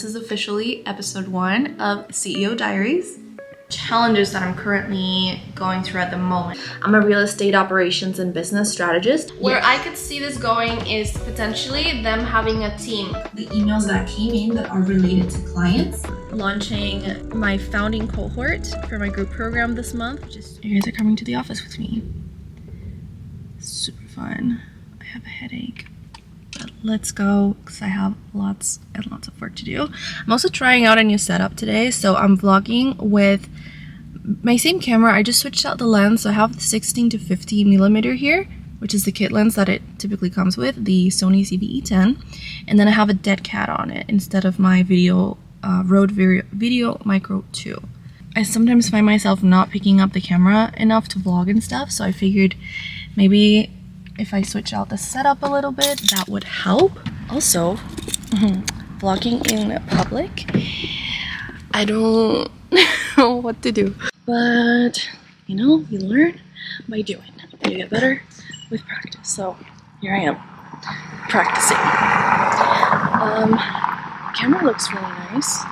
This is officially episode 1 of CEO Diaries. Challenges that I'm currently going through at the moment. I'm a real estate operations and business strategist. Where I could see this going is potentially them having a team. The emails that came in that are related to clients. Launching my founding cohort for my group program this month. You guys are coming to the office with me. Super fun. I have a headache. Let's go because I have lots and lots of work to do. I'm also trying out a new setup today, so I'm vlogging with my same camera. I just switched out the lens, so I have the 16 to 50 millimeter here, which is the kit lens that it typically comes with, the Sony CVE10, and then I have a dead cat on it instead of my Rode Video Micro 2. I sometimes find myself not picking up the camera enough to vlog and stuff, so I figured maybe if I switch out the setup a little bit, that would help. Also, vlogging in public, I don't know what to do. But, you know, you learn by doing. You get better with practice. So, here I am, practicing. The camera looks really nice.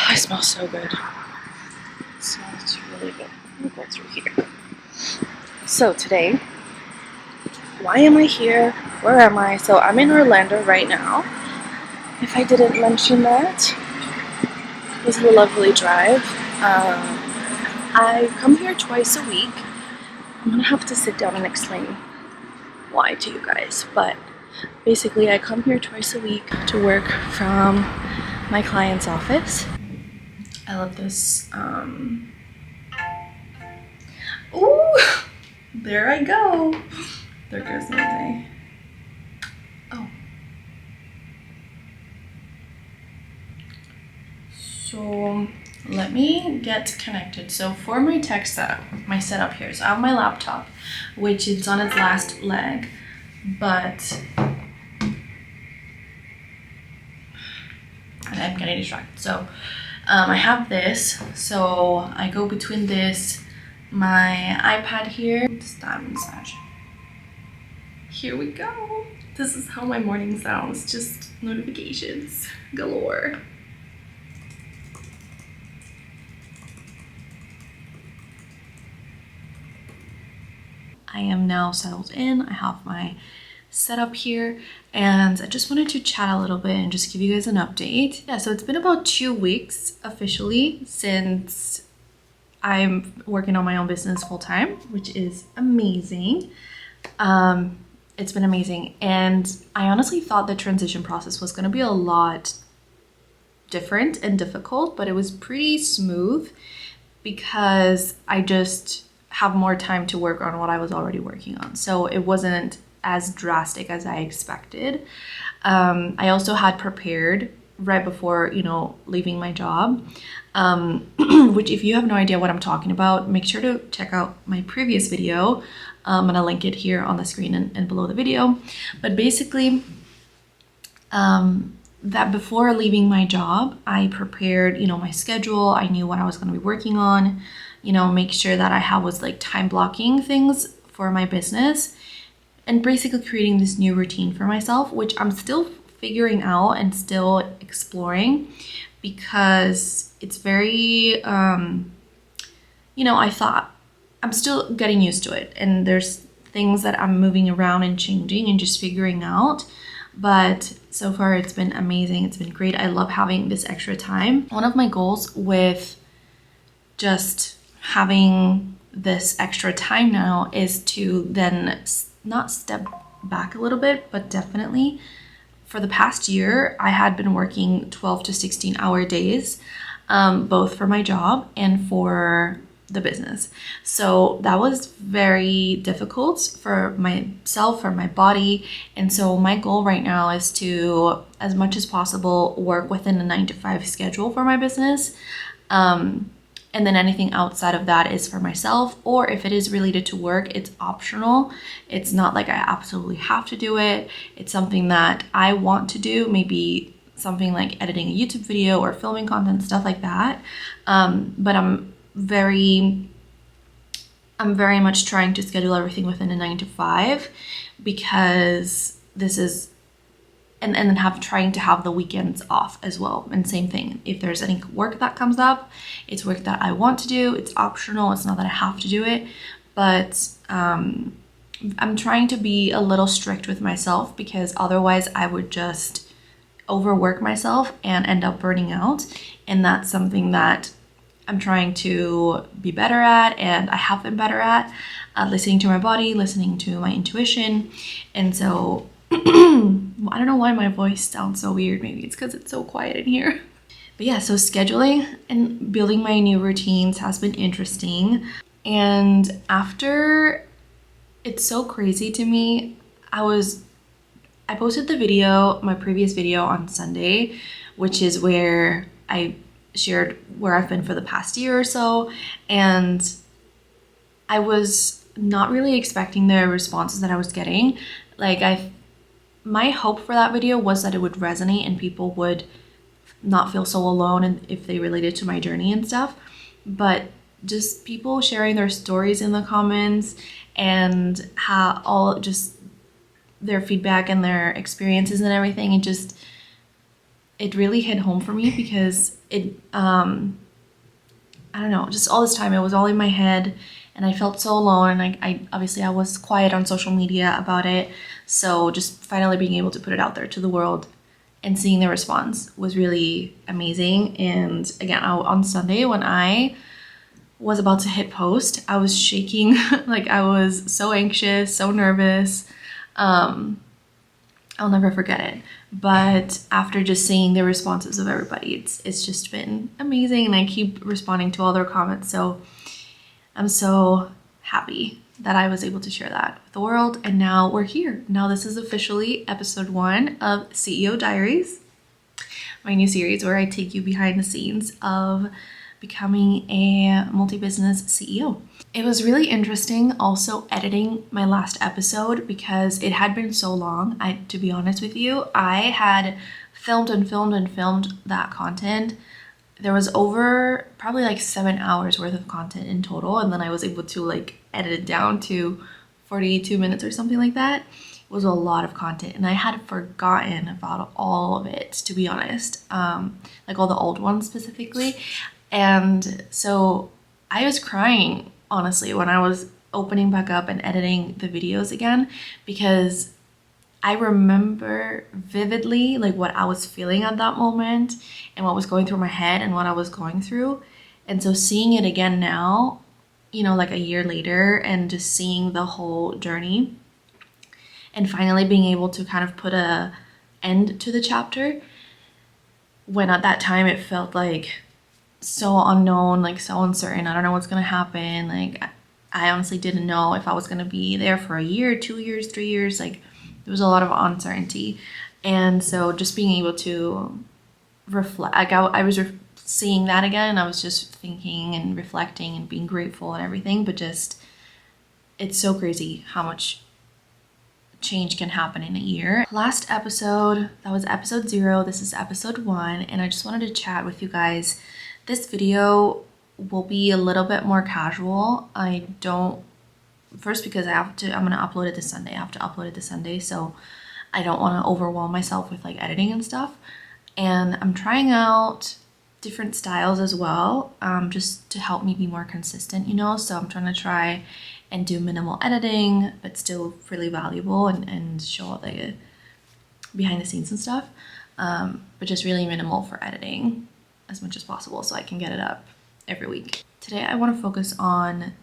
I smell so good. It smells really good. We'll go through here. So today, why am I here? Where am I? So I'm in Orlando right now. If I didn't mention that, it was a lovely drive. I come here twice a week. I'm gonna have to sit down and explain why to you guys, but basically I come here twice a week to work from my client's office. I love this. Ooh, there I go. There goes my day. Oh. So let me get connected. So for my tech setup, my setup here, so I have my laptop, which is on its last leg, but I'm getting distracted. So I have this, so I go between this, my iPad here, start massage. Here we go. This is how my morning sounds, just notifications galore. I am now settled in. I have my setup here, and I just wanted to chat a little bit and just give you guys an update. Yeah, so it's been about 2 weeks officially since I'm working on my own business full time, which is amazing. It's been amazing, and I honestly thought the transition process was going to be a lot different and difficult, but it was pretty smooth because I just have more time to work on what I was already working on. So it wasn't as drastic as I expected. I also had prepared right before, leaving my job, which if you have no idea what I'm talking about, make sure to check out my previous video. I'm gonna link it here on the screen and below the video. But basically, that before leaving my job, I prepared, my schedule. I knew what I was gonna be working on, make sure that I was like time blocking things for my business and basically creating this new routine for myself, which I'm still figuring out and still exploring because it's very, I thought I'm still getting used to it. And there's things that I'm moving around and changing and just figuring out. But so far it's been amazing. It's been great. I love having this extra time. One of my goals with just having this extra time now is to then not step back a little bit, but definitely for the past year, I had been working 12 to 16 hour days, both for my job and for the business. So that was very difficult for myself, for my body. And so my goal right now is to, as much as possible, work within a 9-to-5 schedule for my business. And then anything outside of that is for myself, or if it is related to work, it's optional. It's not like I absolutely have to do it. It's something that I want to do, maybe something like editing a YouTube video or filming content, stuff like that. But I'm very much trying to schedule everything within a 9-to-5 because this is, and then trying to have the weekends off as well. And same thing, if there's any work that comes up, it's work that I want to do, it's optional, it's not that I have to do it, but I'm trying to be a little strict with myself, because otherwise I would just overwork myself and end up burning out. And that's something that I'm trying to be better at, and I have been better at listening to my body, listening to my intuition. And so I don't know why my voice sounds so weird. Maybe it's because it's so quiet in here. But yeah, so scheduling and building my new routines has been interesting. And after, it's so crazy to me, I posted the video, my previous video on Sunday, which is where I shared where I've been for the past year or so. And I was not really expecting the responses that I was getting. Like, my hope for that video was that it would resonate and people would not feel so alone, and if they related to my journey and stuff. But just people sharing their stories in the comments, and how all just their feedback and their experiences and everything, it really hit home for me, because it I don't know, just all this time it was all in my head and I felt so alone. And I obviously I was quiet on social media about it, so just finally being able to put it out there to the world and seeing the response was really amazing. And again, on Sunday when I was about to hit post, I was shaking. Like, I was so anxious, so nervous. I'll never forget it. But after just seeing the responses of everybody, it's just been amazing, and I keep responding to all their comments. So I'm so happy that I was able to share that with the world. And now we're here. Now this is officially episode 1 of CEO Diaries, my new series where I take you behind the scenes of becoming a multi-business CEO. It was really interesting also editing my last episode, because it had been so long. To be honest with you, I had filmed that content. There was over probably like 7 hours worth of content in total, and then I was able to like edit it down to 42 minutes or something like that. It was a lot of content, and I had forgotten about all of it, to be honest, like all the old ones specifically. And so I was crying, honestly, when I was opening back up and editing the videos again, because I remember vividly like what I was feeling at that moment and what was going through my head and what I was going through. And so seeing it again now, you know, like a year later, and just seeing the whole journey and finally being able to kind of put a end to the chapter, when at that time it felt like so unknown, like so uncertain. I don't know what's gonna happen. Like, I honestly didn't know if I was gonna be there for a year, 2 years, 3 years. Like, there was a lot of uncertainty. And so just being able to reflect, like I was seeing that again, and I was just thinking and reflecting and being grateful and everything. But just, it's so crazy how much change can happen in a year. Last episode, that was episode 0. This is episode 1, and I just wanted to chat with you guys. This video will be a little bit more casual. First, because I'm gonna upload it this Sunday. I have to upload it this Sunday, so I don't want to overwhelm myself with like editing and stuff. And I'm trying out different styles as well, just to help me be more consistent, you know. So I'm trying to try and do minimal editing, but still really valuable, and show all the behind the scenes and stuff. But just really minimal for editing as much as possible, so I can get it up every week. Today I want to focus on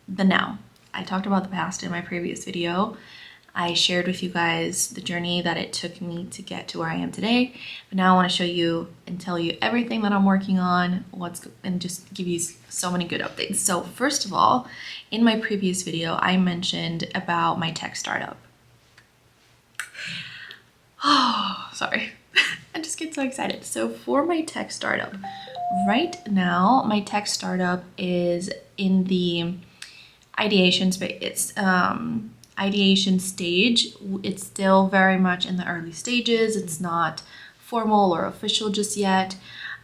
the now. I talked about the past in my previous video. I shared with you guys the journey that it took me to get to where I am today. But now I want to show you and tell you everything that I'm working on, and just give you so many good updates. So first of all, in my previous video, I mentioned about my tech startup. Oh, sorry. I just get so excited. So for my tech startup, right now, my tech startup is in the ideation space. Ideation stage. It's still very much in the early stages. It's not formal or official just yet.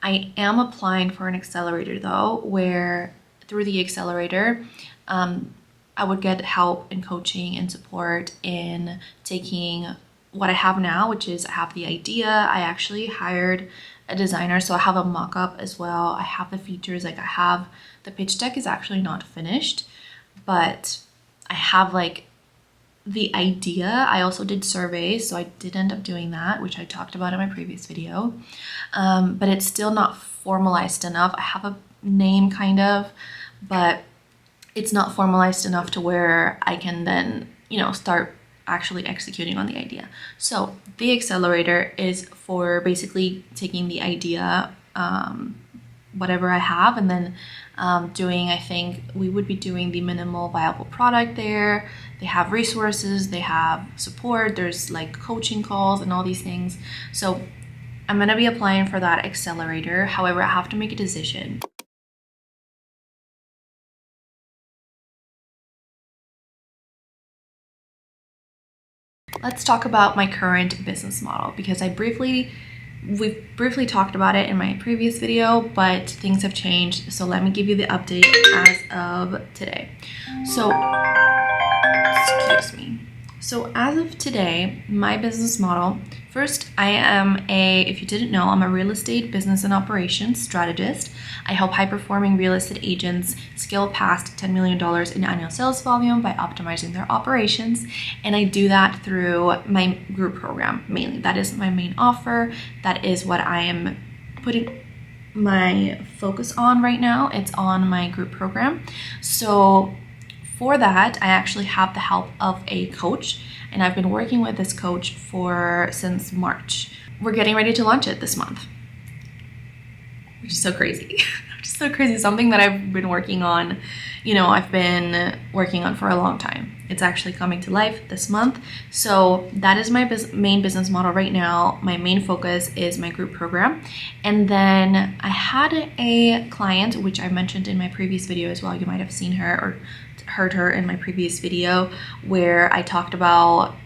I am applying for an accelerator though, where through the accelerator, I would get help and coaching and support in taking what I have now, which is I have the idea. I actually hired a designer, so I have a mock-up as well. I have the features, like I have the pitch deck is actually not finished, but I have like the idea. I also did surveys, so I did end up doing that, which I talked about in my previous video, but it's still not formalized enough. I have a name kind of, but it's not formalized enough to where I can then, you know, start actually executing on the idea. So the accelerator is for basically taking the idea, whatever I have, and then doing, I think we would be doing the minimal viable product there. They have resources, they have support, there's like coaching calls and all these things. So I'm gonna be applying for that accelerator. However, I have to make a decision. Let's talk about my current business model, because we've briefly talked about it in my previous video, but things have changed. So let me give you the update as of today. So, excuse me. So as of today, my business model, first, I am if you didn't know, I'm a real estate business and operations strategist. I help high-performing real estate agents scale past $10 million in annual sales volume by optimizing their operations. And I do that through my group program, mainly. That is my main offer. That is what I am putting my focus on right now. It's on my group program. So for that, I actually have the help of a coach, and I've been working with this coach since March. We're getting ready to launch it this month, which is so crazy. Just so crazy. Something that I've been working on, you know, I've been working on for a long time. It's actually coming to life this month. So that is my main business model right now. My main focus is my group program. And then I had a client, which I mentioned in my previous video as well. You might have seen her or heard her in my previous video, where I talked about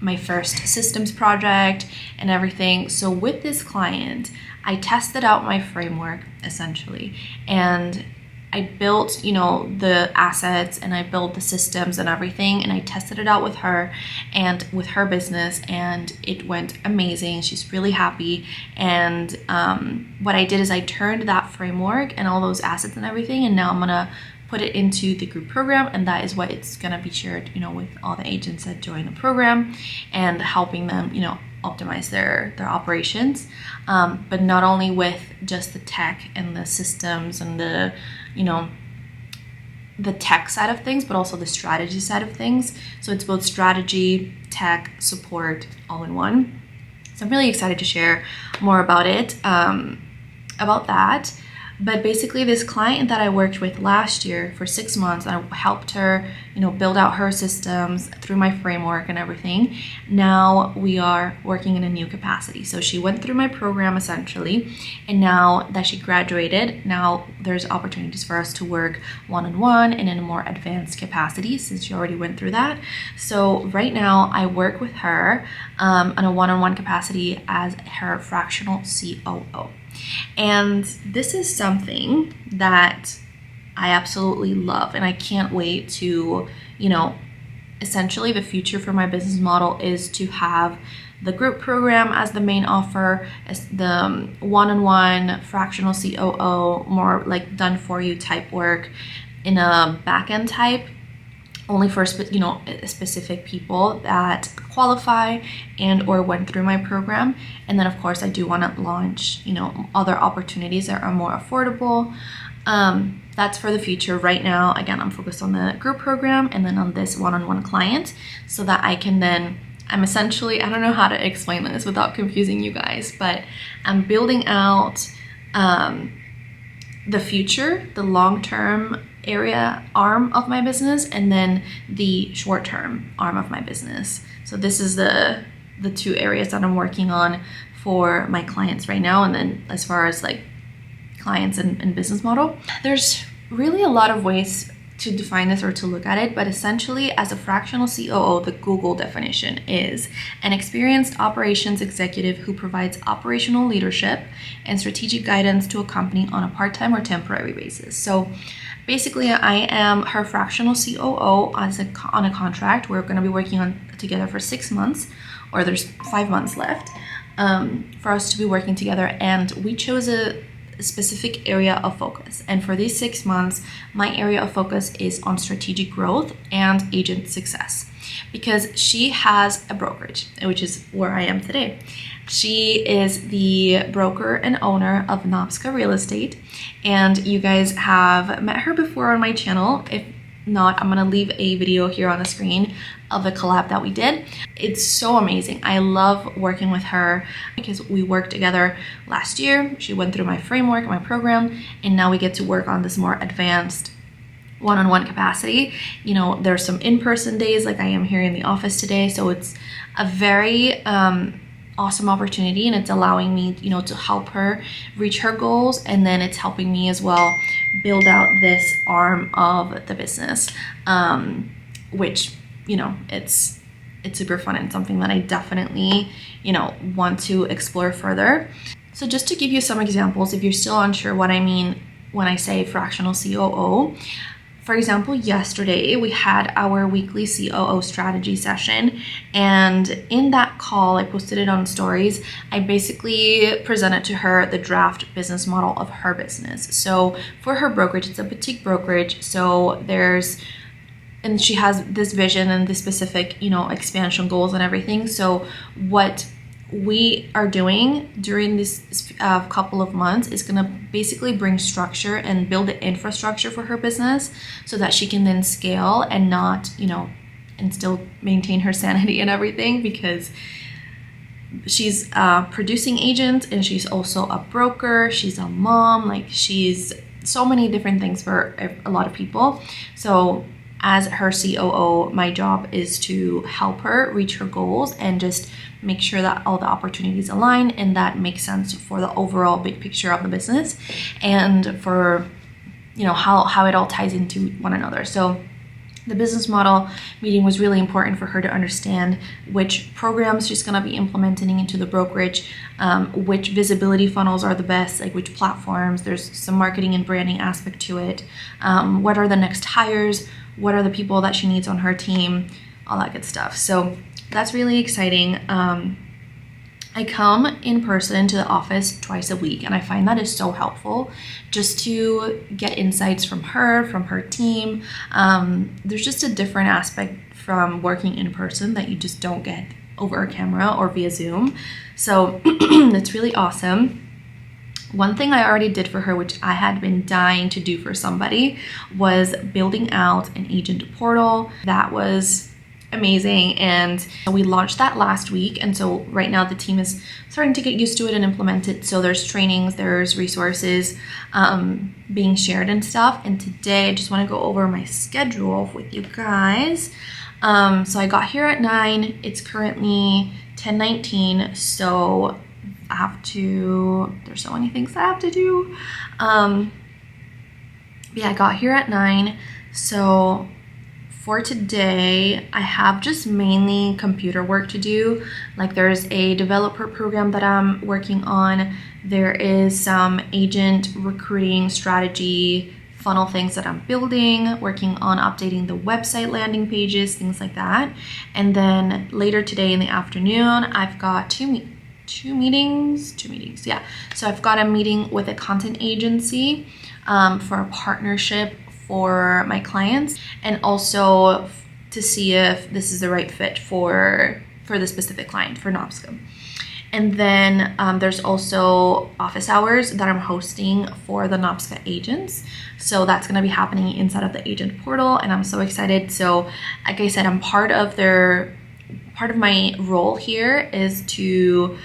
my first systems project and everything. So with this client, I tested out my framework essentially, and I built, you know, the assets, and I built the systems and everything, and I tested it out with her and with her business, and it went amazing. She's really happy. And what I did is I turned that framework and all those assets and everything, and now I'm gonna put it into the group program, and that is what it's gonna be shared, you know, with all the agents that join the program, and helping them, you know, optimize their operations, but not only with just the tech and the systems and the, you know, the tech side of things, but also the strategy side of things. So it's both strategy, tech, support, all in one. So I'm really excited to share more about it, about that. But basically, this client that I worked with last year for 6 months, I helped her, you know, build out her systems through my framework and everything. Now we are working in a new capacity. So she went through my program essentially, and now that she graduated, now there's opportunities for us to work one-on-one and in a more advanced capacity, since she already went through that. So right now I work with her on a one-on-one capacity as her fractional COO. And this is something that I absolutely love, and I can't wait to, you know, essentially the future for my business model is to have the group program as the main offer, as the one-on-one fractional COO, more like done for you type work in a back-end type, only for specific people that qualify and or went through my program. And then of course I do want to launch, you know, other opportunities that are more affordable. That's for the future. Right now, again, I'm focused on the group program and then on this one-on-one client, so that I can then, I'm essentially, I don't know how to explain this without confusing you guys, but I'm building out the future, the long-term arm of my business, and then the short-term arm of my business. So this is the two areas that I'm working on for my clients right now. And then as far as like clients and business model, there's really a lot of ways to define this or to look at it, but essentially as a fractional COO, the Google definition is an experienced operations executive who provides operational leadership and strategic guidance to a company on a part-time or temporary basis. So basically, I am her fractional COO on a contract. We're going to be working together for 6 months or there's 5 months left for us to be working together, and we chose a specific area of focus. And for these 6 months, my area of focus is on strategic growth and agent success, because she has a brokerage, which is where I am today. She is the broker and owner of Nopska Real Estate, and you guys have met her before on my channel. If not, I'm gonna leave a video here on the screen of a collab that we did. It's so amazing. I love working with her because we worked together last year. She went through my framework, my program, and now we get to work on this more advanced one-on-one capacity. You know, there's some in-person days like I am here in the office today, so it's a very awesome opportunity, and it's allowing me, you know, to help her reach her goals, and then it's helping me as well build out this arm of the business, which, you know, it's super fun and something that I definitely, you know, want to explore further. So just to give you some examples, if you're still unsure what I mean when I say fractional COO, for example, yesterday we had our weekly COO strategy session, and in that call, I posted it on stories. I basically presented to her the draft business model of her business. So for her brokerage, it's a boutique brokerage. So and she has this vision and this specific, you know, expansion goals and everything. So what we are doing during this couple of months is going to basically bring structure and build the infrastructure for her business so that she can then scale and not, you know, and still maintain her sanity and everything, because she's producing agents and she's also a broker, she's a mom, like she's so many different things for a lot of people. So as her COO, my job is to help her reach her goals and just make sure that all the opportunities align and that makes sense for the overall big picture of the business and for, you know, how it all ties into one another. So the business model meeting was really important for her to understand which programs she's going to be implementing into the brokerage, which visibility funnels are the best, like which platforms. There's some marketing and branding aspect to it. What are the next hires? What are the people that she needs on her team? All that good stuff. So that's really exciting. I come in person to the office twice a week, and I find that is so helpful just to get insights from her team. There's just a different aspect from working in person that you just don't get over a camera or via Zoom. So it's really awesome. One thing I already did for her, which I had been dying to do for somebody, was building out an agent portal. That was amazing, and we launched that last week, and so right now the team is starting to get used to it and implement it. So there's trainings, there's resources being shared and stuff. And today I just want to go over my schedule with you guys. So I got here at 9. It's currently 10:19, so I have to, there's so many things I have to do. Yeah, I got here at 9. So for today, I have just mainly computer work to do. Like there's a developer program that I'm working on. There is some agent recruiting strategy funnel things that I'm building, working on updating the website landing pages, things like that. And then later today in the afternoon, I've got two meetings. Yeah. So I've got a meeting with a content agency for a partnership for my clients, and also to see if this is the right fit for the specific client for Nopska. And then there's also office hours that I'm hosting for the Nopska agents. So that's going to be happening inside of the agent portal, and I'm so excited. So like I said, I'm part of my role here is to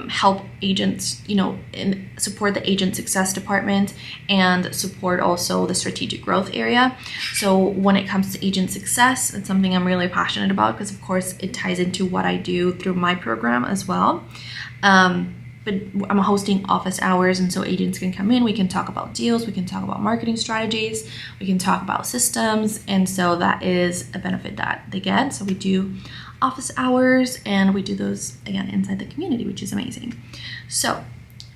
help agents, you know, and support the agent success department and support also the strategic growth area. So when it comes to agent success, it's something I'm really passionate about because of course it ties into what I do through my program as well. But I'm hosting office hours, and so agents can come in, we can talk about deals, we can talk about marketing strategies, we can talk about systems, and so that is a benefit that they get. So we do office hours, and we do those again inside the community, which is amazing. So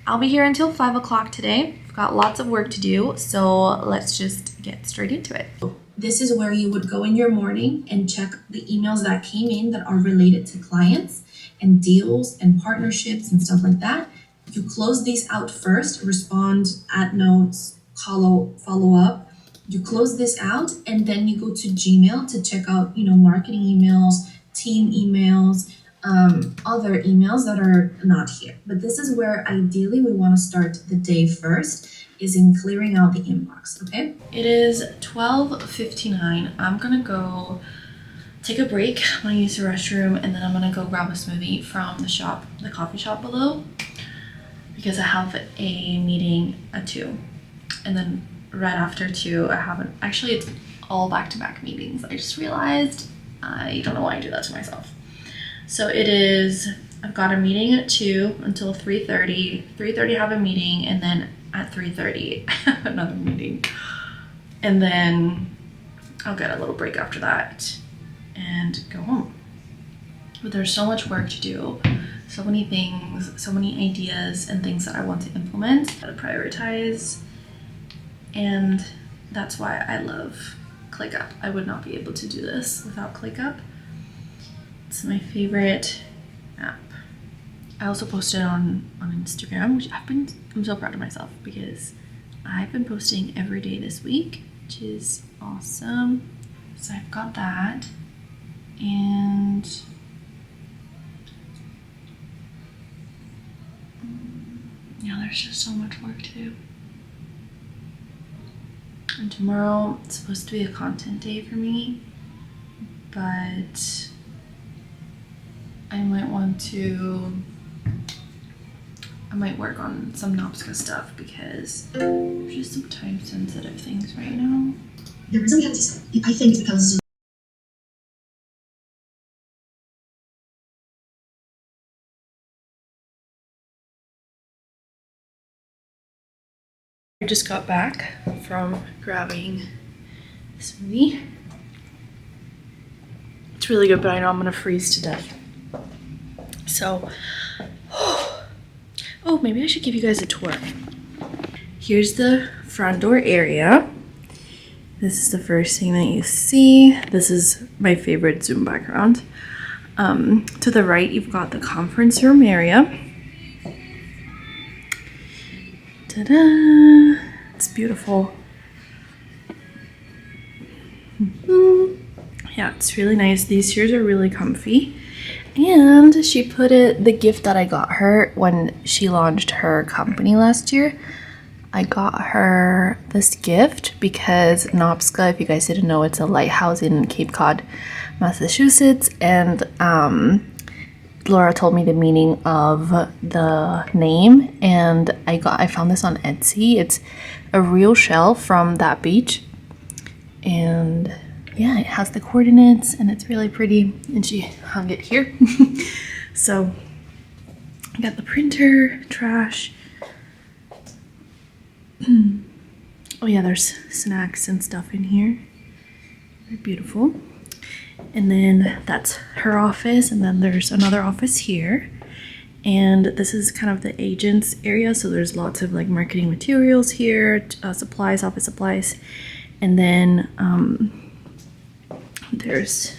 I'll be here until 5 o'clock today. I've got lots of work to do, so let's just get straight into it. This is where you would go in your morning and check the emails that came in that are related to clients. and deals and partnerships and stuff like that, you close these out first, respond, add notes, follow up. You close this out, and then you go to Gmail to check out, marketing emails, team emails, other emails that are not here. But this is where ideally we want to start the day first, is in clearing out the inbox, okay? It is 12:59. I'm gonna go take a break. I'm gonna use the restroom, and then I'm gonna go grab a smoothie from the coffee shop below, because I have a meeting at 2. And then right after 2, actually it's all back-to-back meetings. I just realized I don't know why I do that to myself. So I've got a meeting at 2 until 3:30. 3:30 I have a meeting, and then at 3:30 I have another meeting. And then I'll get a little break after that and go home. But there's so much work to do, so many things, so many ideas and things that I want to implement, to prioritize. And that's why I love ClickUp. I would not be able to do this without ClickUp. It's my favorite app. I also posted on Instagram, which I'm so proud of myself, because I've been posting every day this week, which is awesome. So I've got that, and yeah, there's just so much work to do. And tomorrow it's supposed to be a content day for me, but I might work on some Nopska stuff, because there's just some time sensitive things right now. The reason we have this, I think, is because I just got back from grabbing a smoothie. It's really good, but I know I'm gonna freeze to death. So, oh, maybe I should give you guys a tour. Here's the front door area. This is the first thing that you see. This is my favorite Zoom background. To the right, you've got the conference room area. Ta-da! It's beautiful. Yeah, it's really nice. These chairs are really comfy. And she put the gift that I got her when she launched her company last year. I got her this gift because Nopska, if you guys didn't know, it's a lighthouse in Cape Cod, Massachusetts. And Laura told me the meaning of the name, and I found this on Etsy. It's a real shell from that beach, and yeah, it has the coordinates, and it's really pretty, and she hung it here. So I got the printer, trash. Oh yeah, there's snacks and stuff in here. They're beautiful. And then that's her office, and then there's another office here. And this is kind of the agent's area, so there's lots of like marketing materials here, supplies, office supplies. And then there's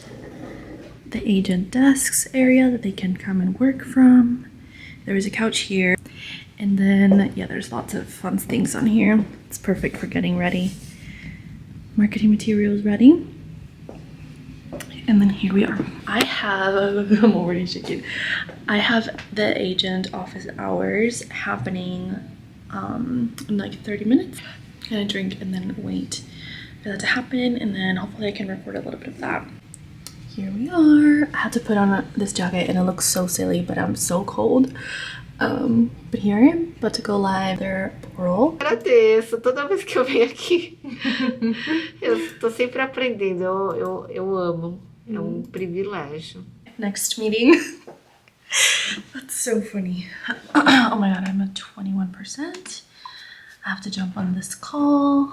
the agent desks area that they can come and work from. There is a couch here. And then, yeah, there's lots of fun things on here. It's perfect for getting ready. Marketing materials ready. And then here we are. I'm already shaking. I have the agent office hours happening in like 30 minutes. I'm gonna drink and then wait for that to happen, and then hopefully I can record a little bit of that. Here we are. I had to put on this jacket and it looks so silly, but I'm so cold. But here I am, about to go live. Their portal. Agradeço toda vez que eu venho aqui. Eu tô sempre aprendendo, eu amo. É privilégio. Next meeting. That's so funny. Oh my god, I'm at 21%. I have to jump on this call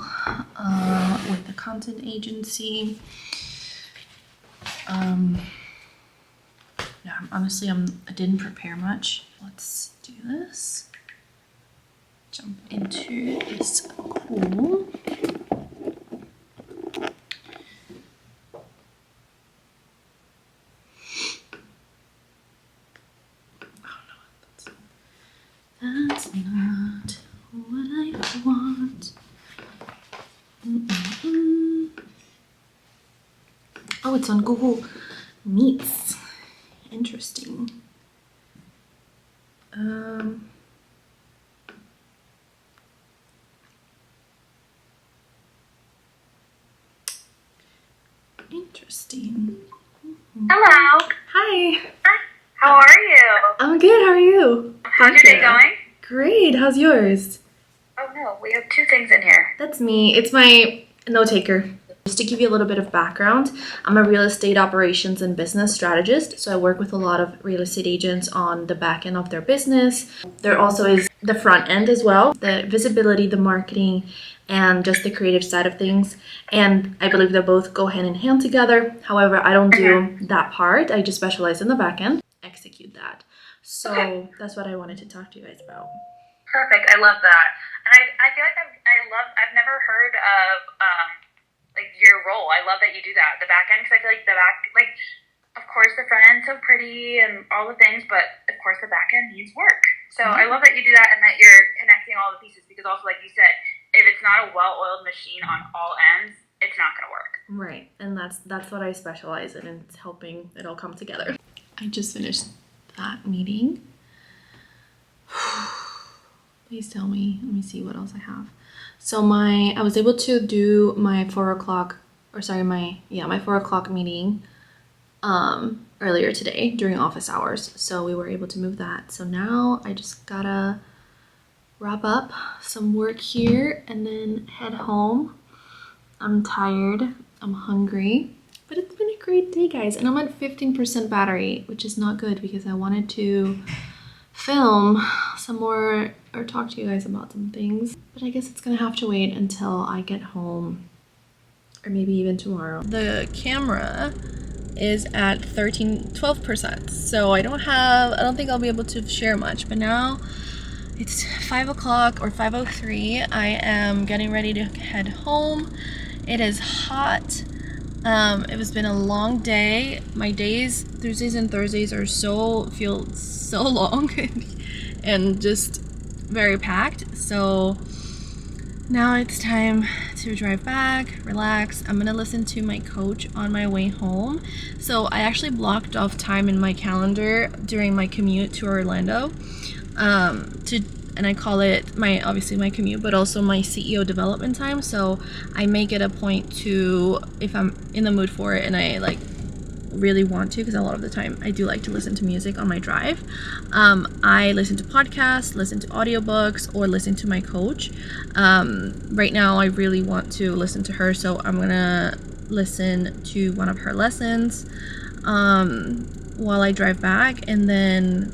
with the content agency. Yeah, honestly, I didn't prepare much. Let's do this. Jump into this call. That's not what I want. Oh, it's on Google Meets. Interesting. Interesting. Hello. Hi. How are you? I'm good. How are you? How's your day going? Great. How's yours? Oh no, we have two things in here. That's me. It's my note taker. Just to give you a little bit of background, I'm a real estate operations and business strategist. So I work with a lot of real estate agents on the back end of their business. There also is the front end as well, the visibility, the marketing, and just the creative side of things. And I believe they both go hand in hand together. However, I don't do that part. I just specialize in the back end, execute that. So that's what I wanted to talk to you guys about. Perfect. I love that. And I feel like I've never heard of like your role. I love that you do that. The back end, because I feel like of course the front end's so pretty and all the things, but of course the back end needs work. So I love that you do that and that you're connecting all the pieces, because also, like you said, if it's not a well-oiled machine on all ends, it's not going to work. Right. And that's what I specialize in. It's helping it all come together. I just finished that meeting. Please tell me. Let me see what else I have. So I was able to do my 4 o'clock meeting earlier today during office hours. So we were able to move that. So now I just gotta wrap up some work here and then head home. I'm tired. I'm hungry. But it's been a great day, guys. And I'm at 15% battery, which is not good because I wanted to film some more or talk to you guys about some things, but I guess it's gonna have to wait until I get home, or maybe even tomorrow. The camera is at 12%, so I don't think I'll be able to share much, but now it's 5 o'clock or 5:03. I am getting ready to head home. It is hot. It has been a long day. My days, Tuesdays and Thursdays, feel so long and just very packed. So now it's time to drive back, relax. I'm gonna listen to my coach on my way home. So I actually blocked off time in my calendar during my commute to Orlando, and I call it obviously my commute, but also my CEO development time. So I make it a point to, if I'm in the mood for it and I really want to, because a lot of the time I do like to listen to music on my drive. I listen to podcasts, listen to audiobooks, or listen to my coach. Right now I really want to listen to her, so I'm gonna listen to one of her lessons while I drive back, and then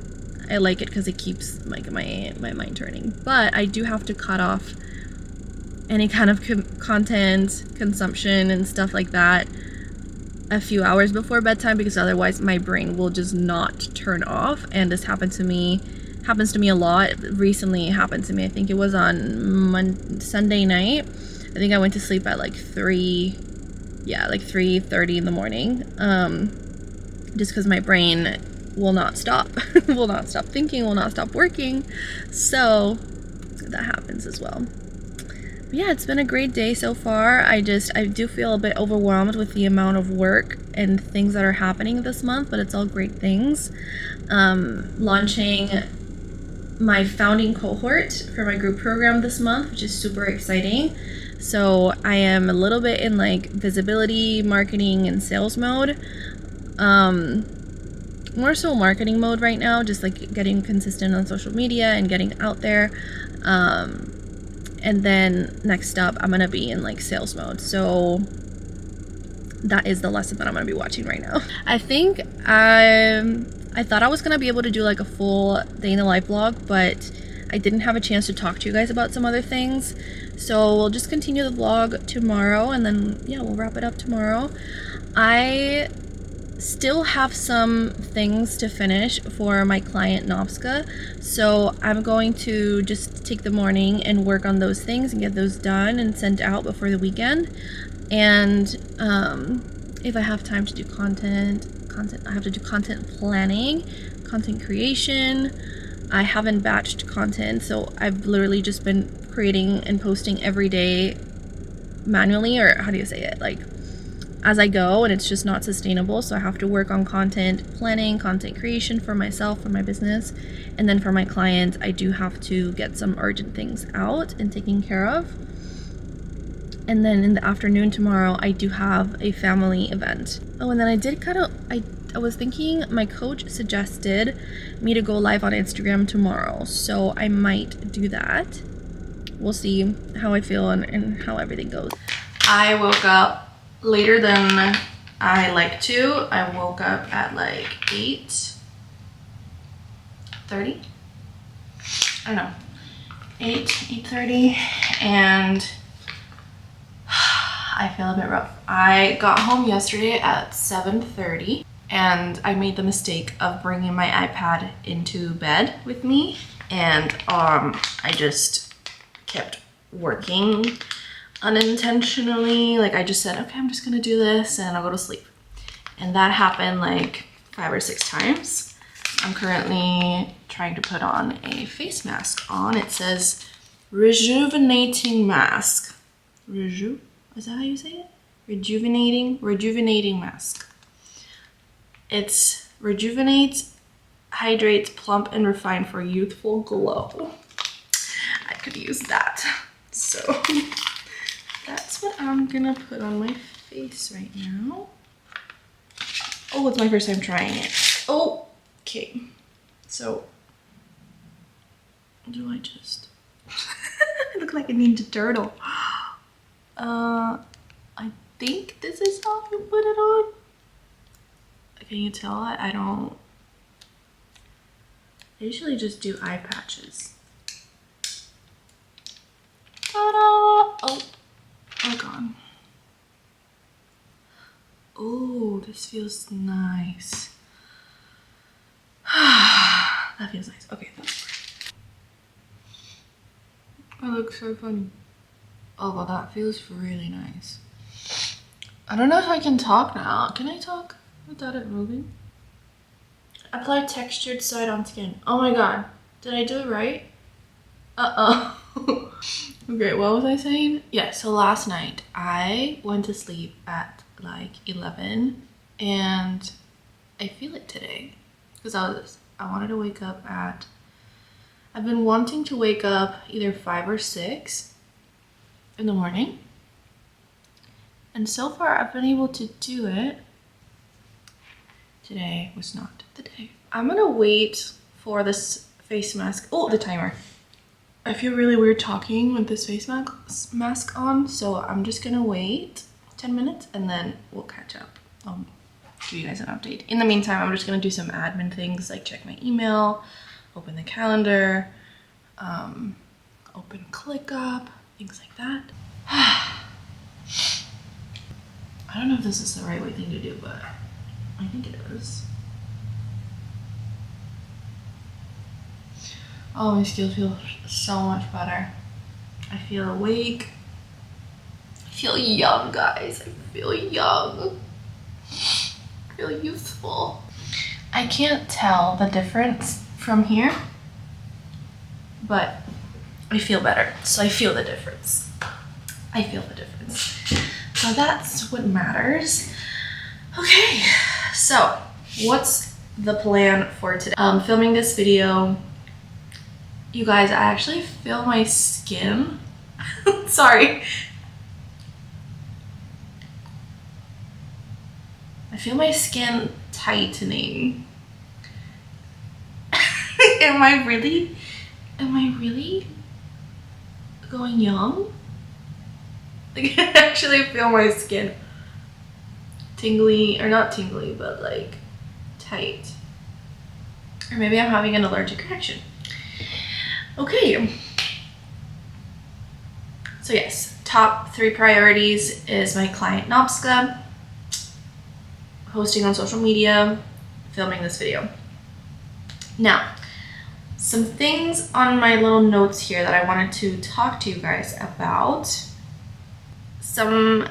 I like it because it keeps my mind turning. But I do have to cut off any kind of content consumption and stuff like that a few hours before bedtime, because otherwise my brain will just not turn off. And this happens to me a lot. Recently it happened to me. I think it was on Sunday night. I think I went to sleep at 3:30 in the morning, just because my brain will not stop will not stop thinking, will not stop working. So that happens as well. But yeah, it's been a great day so far. I do feel a bit overwhelmed with the amount of work and things that are happening this month, but it's all great things. Launching my founding cohort for my group program this month, which is super exciting. So I am a little bit in visibility, marketing, and sales mode. More so marketing mode right now, just getting consistent on social media and getting out there. And then next up, I'm gonna be in sales mode. So that is the lesson that I'm gonna be watching right now. I think I thought I was gonna be able to do a full day in the life vlog, but I didn't have a chance to talk to you guys about some other things. So we'll just continue the vlog tomorrow, and then we'll wrap it up tomorrow. I still have some things to finish for my client Novska, so I'm going to just take the morning and work on those things and get those done and sent out before the weekend. And if I have time to do content, I have to do content planning, content creation, I haven't batched content, so I've literally just been creating and posting every day manually, or how do you say it, like as I go, and it's just not sustainable. So I have to work on content planning, content creation for myself, for my business, and then for my clients, I do have to get some urgent things out and taken care of. And then in the afternoon tomorrow, I do have a family event. Oh, and then I was thinking, my coach suggested me to go live on Instagram tomorrow, so I might do that. We'll see how I feel and how everything goes. I woke up later than I like to. I woke up at like 8:30. I don't know, 8:30, and I feel a bit rough. I got home yesterday at 7:30, and I made the mistake of bringing my iPad into bed with me, and I just kept working unintentionally. Like, I just said, okay, I'm just gonna do this and I'll go to sleep. And that happened like 5 or 6 times. I'm currently trying to put on a face mask on. It says rejuvenating mask. Is that how you say it? Rejuvenating mask. It's rejuvenates, hydrates, plump, and refine for youthful glow. I could use that. So that's what I'm gonna put on my face right now. Oh, it's my first time trying it. Oh, okay. So, do I just... I look like a Ninja Turtle. I think this is how you put it on. Can you tell? I usually just do eye patches. Ta-da! Oh god. Oh, this feels nice. That feels nice. Okay, that's great. I look so funny. Oh, well, that feels really nice. I don't know if I can talk now. Can I talk without it moving? Apply textured side-on skin. Oh my god. Did I do it right? Uh-oh. Okay, what was I saying? Yeah, so last night I went to sleep at like 11, and I feel it today because I wanted to wake up at... I've been wanting to wake up either 5 or 6 in the morning, and so far I've been able to do it. Today was not the day. I'm gonna wait for this face mask. Oh, the timer. I feel really weird talking with this face mask on, so I'm just gonna wait 10 minutes and then we'll catch up. I'll give you guys an update. In the meantime, I'm just gonna do some admin things like check my email, open the calendar, open ClickUp, things like that. I don't know if this is the right thing to do, but I think it is. Oh, my skin feels so much better. I feel awake. I feel young, guys. I feel young. I feel youthful. I can't tell the difference from here, but I feel better. So I feel the difference. I feel the difference. So that's what matters. Okay, so what's the plan for today? I'm filming this video. You guys, I actually feel my skin. Sorry. I feel my skin tightening. Am I really going young? Like, I actually feel my skin tingly, or not tingly, but like tight. Or maybe I'm having an allergic reaction. Okay. So yes, top 3 priorities is my client Nopska, posting on social media, filming this video. Now, some things on my little notes here that I wanted to talk to you guys about. Some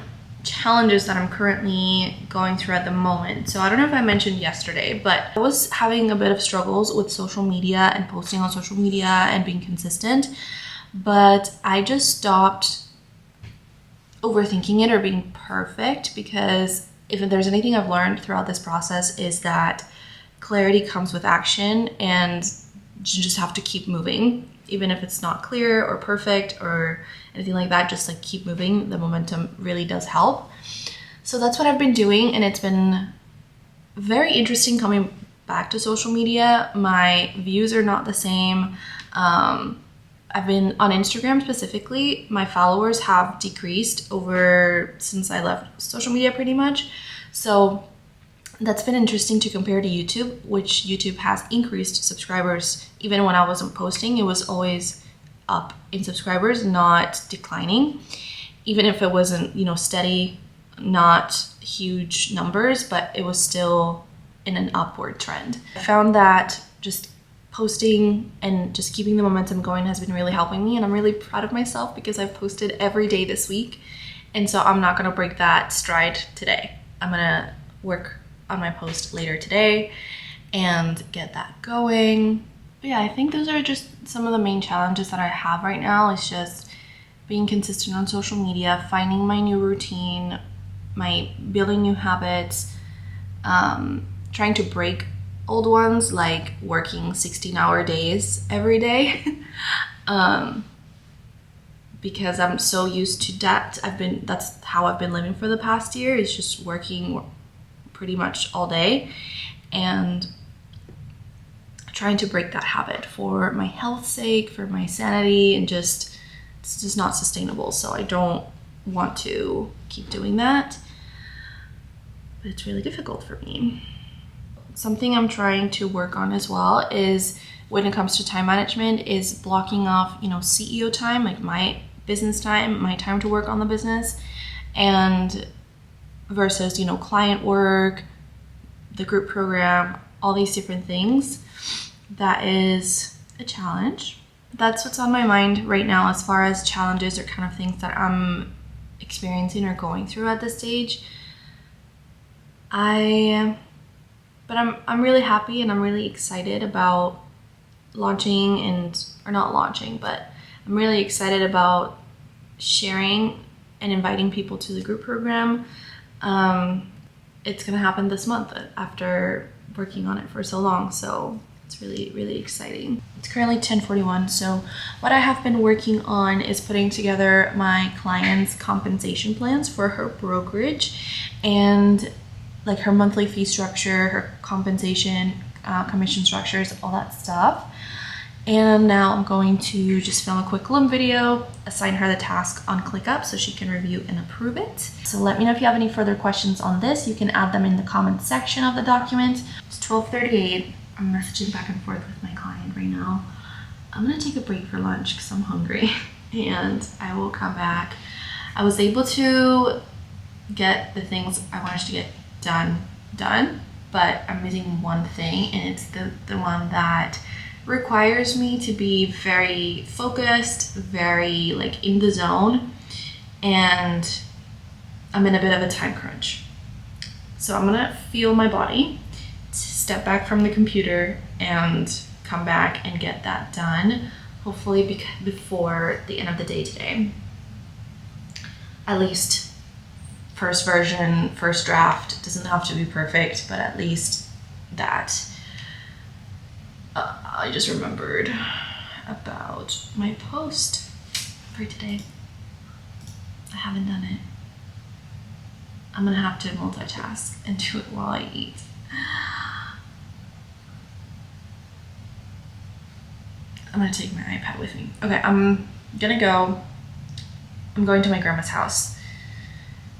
challenges that I'm currently going through at the moment. So I don't know if I mentioned yesterday, but I was having a bit of struggles with social media and posting on social media and being consistent, but I just stopped overthinking it or being perfect, because if there's anything I've learned throughout this process is that clarity comes with action, and you just have to keep moving. Even if it's not clear or perfect or anything like that, just like keep moving. The momentum really does help. So that's what I've been doing, and it's been very interesting coming back to social media. My views are not the same. I've been on Instagram specifically, my followers have decreased since I left social media pretty much. So that's been interesting to compare to YouTube, which YouTube has increased subscribers. Even when I wasn't posting, it was always up in subscribers, not declining. Even if it wasn't, steady, not huge numbers, but it was still in an upward trend. I found that just posting and just keeping the momentum going has been really helping me, and I'm really proud of myself because I've posted every day this week. And so I'm not gonna break that stride today. I'm gonna work on my post later today and get that going. But yeah, I think those are just some of the main challenges that I have right now. It's just being consistent on social media, finding my new routine, building new habits, trying to break old ones, like working 16-hour days every day. Because I'm so used to that. That's how I've been living for the past year, is just working pretty much all day, and trying to break that habit for my health's sake, for my sanity, and it's just not sustainable. So I don't want to keep doing that, but it's really difficult for me. Something I'm trying to work on as well is, when it comes to time management, is blocking off, CEO time, like my business time, my time to work on the business, and versus, client work, the group program, all these different things. That is a challenge. That's what's on my mind right now as far as challenges or kind of things that I'm experiencing or going through at this stage. But I'm really happy and I'm really excited about I'm really excited about sharing and inviting people to the group program. It's gonna happen this month after working on it for so long, so it's really, really exciting. It's currently 10:41, so what I have been working on is putting together my client's compensation plans for her brokerage, and like her monthly fee structure, her compensation, commission structures, all that stuff. And now I'm going to just film a quick loom video, assign her the task on ClickUp so she can review and approve it. So let me know if you have any further questions on this. You can add them in the comments section of the document. It's 12:38. I'm messaging back and forth with my client right now. I'm gonna take a break for lunch because I'm hungry, and I will come back. I was able to get the things I wanted to get done, but I'm missing one thing, and it's the one that requires me to be very focused, very like in the zone, and I'm in a bit of a time crunch. So I'm gonna feel my body, step back from the computer, and come back and get that done, hopefully before the end of the day today. At least first version, first draft. Doesn't have to be perfect, but at least that. I just remembered about my post for today. I haven't done it. I'm gonna have to multitask and do it while I eat. I'm gonna take my iPad with me. Okay, I'm going to my grandma's house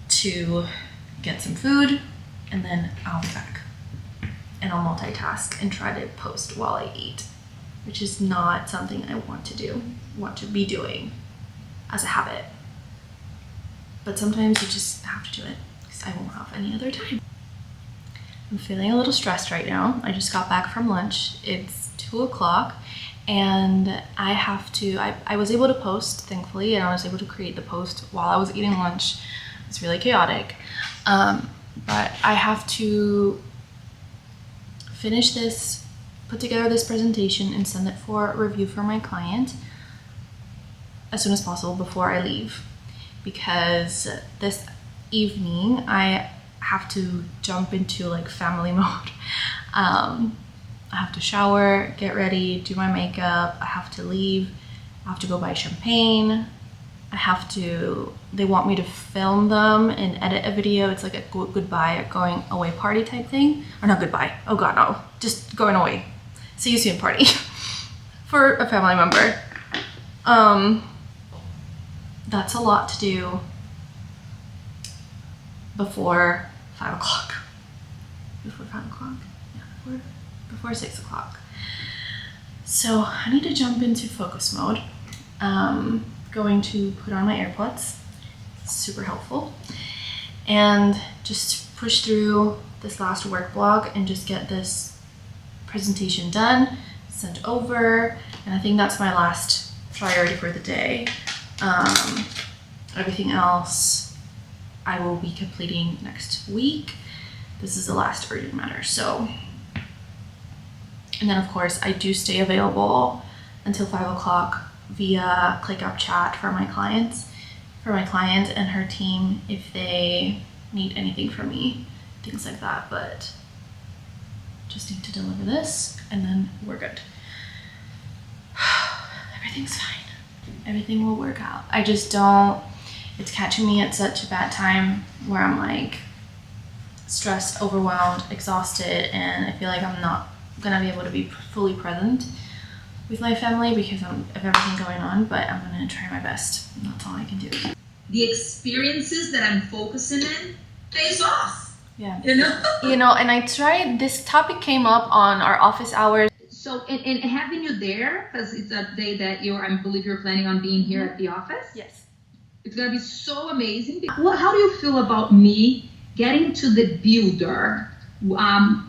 to get some food, and then I'll be back. And I'll multitask and try to post while I eat, which is not something I want to be doing as a habit. But sometimes you just have to do it because I won't have any other time. I'm feeling a little stressed right now. I just got back from lunch. It's 2 o'clock, and I was able to post, thankfully, and I was able to create the post while I was eating lunch. It's really chaotic. But I have to finish this, put together this presentation and send it for review for my client as soon as possible before I leave, because this evening I have to jump into like family mode. I have to shower, get ready, do my makeup, I have to leave, I have to go buy champagne, they want me to film them and edit a video. It's like a goodbye, going away party type thing. Or not goodbye, oh god no, just going away, see you soon party for a family member. That's a lot to do before 5 o'clock. Before 5 o'clock? Yeah, before 6 o'clock. So I need to jump into focus mode. Going to put on my AirPods, super helpful, and just push through this last work block and just get this presentation done, sent over, and I think that's my last priority for the day. Everything else I will be completing next week. This is the last urgent matter. So, and then of course I do stay available until 5 o'clock via ClickUp chat for my client and her team if they need anything from me, things like that. But just need to deliver this and then we're good. Everything's fine. Everything will work out. I just don't, it's catching me at such a bad time where I'm like stressed, overwhelmed, exhausted, and I feel like I'm not gonna be able to be fully present with my family because of everything going on, but I'm gonna try my best. That's all I can do. The experiences that I'm focusing in pays off. Yeah. You know? And I tried, this topic came up on our office hours. So, and having you there, because it's a day that I believe you're planning on being here at the office. Yes. It's gonna be so amazing. Well, how do you feel about me getting to the builder,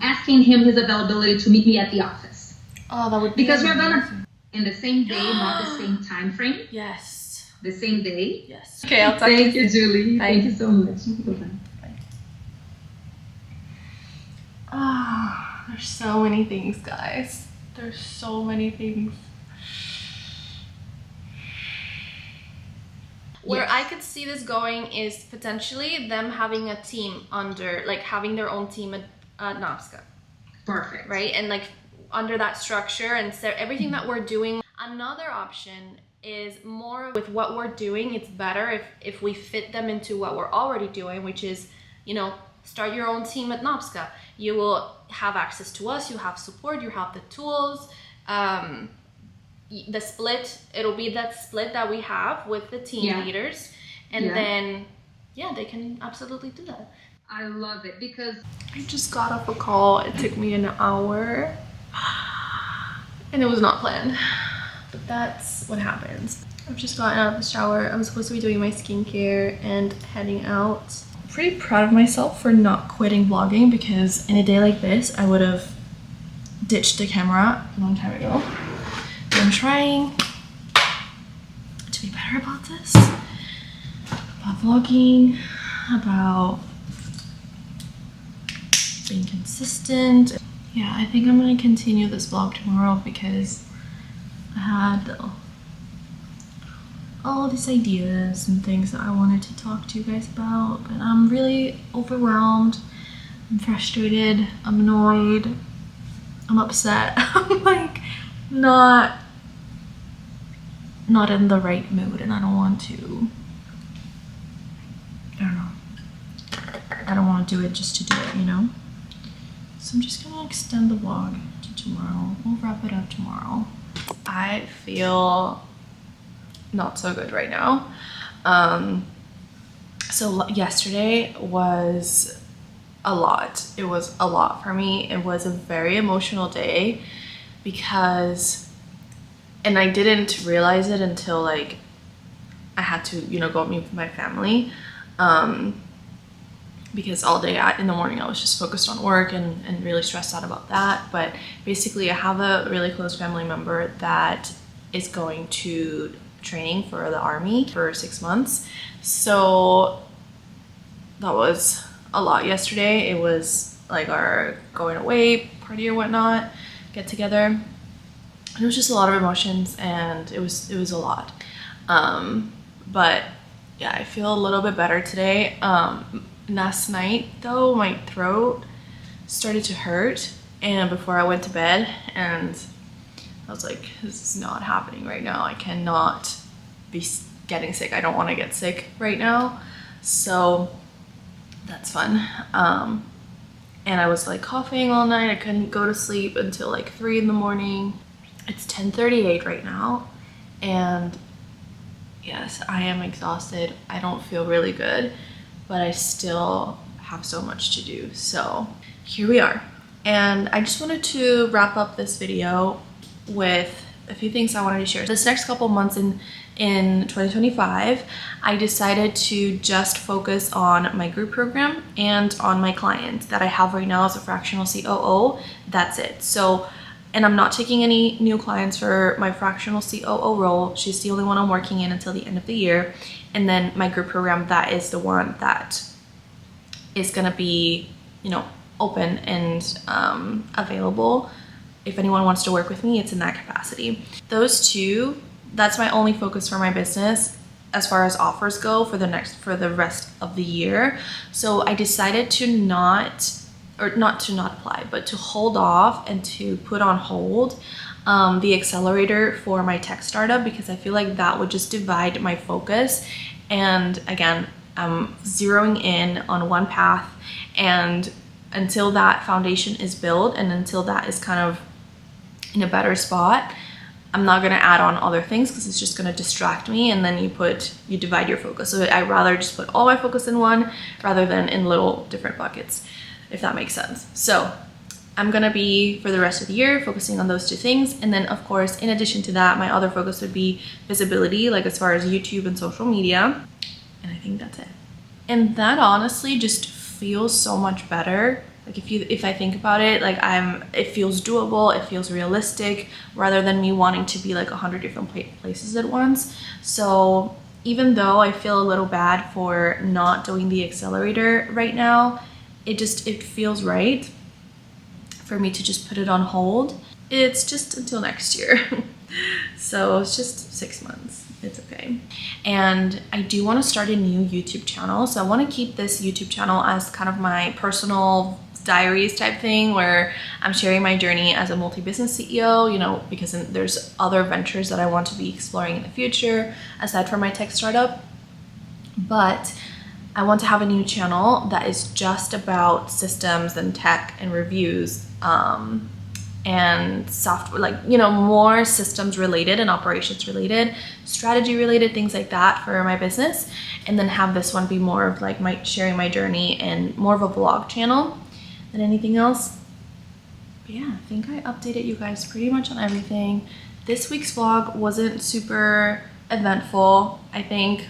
asking him his availability to meet me at the office? Oh, that would be because amazing. we're gonna in the same day, not the same time frame. Yes. The same day. Yes. Okay, I'll talk to you. Thank you, Julie. Bye. Thank you so much. Bye-bye. Oh, there's so many things, guys. There's so many things. Where I could see this going is potentially them having a team under, like having their own team at NOPSCA. Perfect. Right? And like under that structure and so everything that we're doing. Another option is more with what we're doing. It's better if we fit them into what we're already doing, which is, you know, start your own team at NOPSCA. You will have access to us, you have support, you have the tools. The split, it'll be that split that we have with the team leaders. And then, they can absolutely do that. I love it because I just got off a call. It took me an hour and it was not planned, but that's what happens. I've just gotten out of the shower. I'm supposed to be doing my skincare and heading out. I'm pretty proud of myself for not quitting vlogging, because in a day like this, I would have ditched the camera a long time ago. But I'm trying to be better about this, about vlogging, about being consistent. Yeah, I think I'm gonna continue this vlog tomorrow because I had all these ideas and things that I wanted to talk to you guys about, but I'm really overwhelmed, I'm frustrated, I'm annoyed, I'm upset. I'm like not in the right mood, and I don't want to, I don't want to do it just to do it, you know? So I'm just gonna extend the vlog to tomorrow. We'll wrap it up tomorrow. I feel not so good right now. So yesterday was a lot. It was a lot for me. It was a very emotional day because, and I didn't realize it until like I had to, you know, go meet with my family. Because all day in the morning I was just focused on work and really stressed out about that. But basically I have a really close family member that is going to training for the army for 6 months. So that was a lot yesterday. It was like our going away party or whatnot, get together. And it was just a lot of emotions, and it was a lot. But yeah, I feel a little bit better today. Last night though, my throat started to hurt, and before I went to bed, and I was like, this is not happening right now. I cannot be getting sick. I don't want to get sick right now. So that's fun. And I was like coughing all night. I couldn't go to sleep until like 3 in the morning. It's 10:38 right now, and yes, I am exhausted. I don't feel really good, but I still have so much to do. So here we are. And I just wanted to wrap up this video with a few things I wanted to share. This next couple months in 2025, I decided to just focus on my group program and on my client that I have right now as a fractional COO. That's it. So, and I'm not taking any new clients for my fractional COO role. She's the only one I'm working in until the end of the year. And then my group program, that is the one that is gonna be, you know, open and available. If anyone wants to work with me, it's in that capacity. Those two, that's my only focus for my business as far as offers go for the rest of the year. So I decided to not apply, but to hold off and to put on hold the accelerator for my tech startup, because I feel like that would just divide my focus. And again, I'm zeroing in on one path, and until that foundation is built and until that is kind of in a better spot, I'm not gonna add on other things because it's just gonna distract me, and then you divide your focus. So I'd rather just put all my focus in one rather than in little different buckets, if that makes sense. So I'm gonna be, for the rest of the year, focusing on those two things. And then of course, in addition to that, my other focus would be visibility, like as far as YouTube and social media. And I think that's it. And that honestly just feels so much better. Like if I think about it, like it feels doable, it feels realistic, rather than me wanting to be like 100 different places at once. So even though I feel a little bad for not doing the accelerator right now, it feels right for me to just put it on hold. It's just until next year. So it's just 6 months. It's okay. And I do want to start a new YouTube channel. So I want to keep this YouTube channel as kind of my personal diaries type thing, where I'm sharing my journey as a multi-business CEO, you know, because there's other ventures that I want to be exploring in the future aside from my tech startup. But I want to have a new channel that is just about systems and tech and reviews, and software, like, you know, more systems related and operations related, strategy related, things like that for my business. And then have this one be more of like sharing my journey and more of a vlog channel than anything else. But yeah, I think I updated you guys pretty much on everything. This week's vlog wasn't super eventful. I think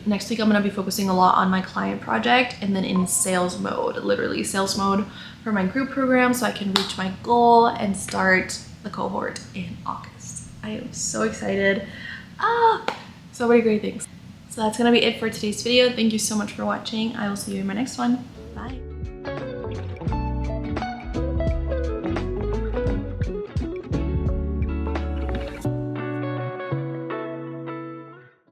next week I'm gonna be focusing a lot on my client project, and then in sales mode, literally sales mode for my group program, so I can reach my goal and start the cohort in August. I am so excited. So many great things. So that's gonna be it for today's video. Thank you so much for watching. I will see you in my next one. Bye.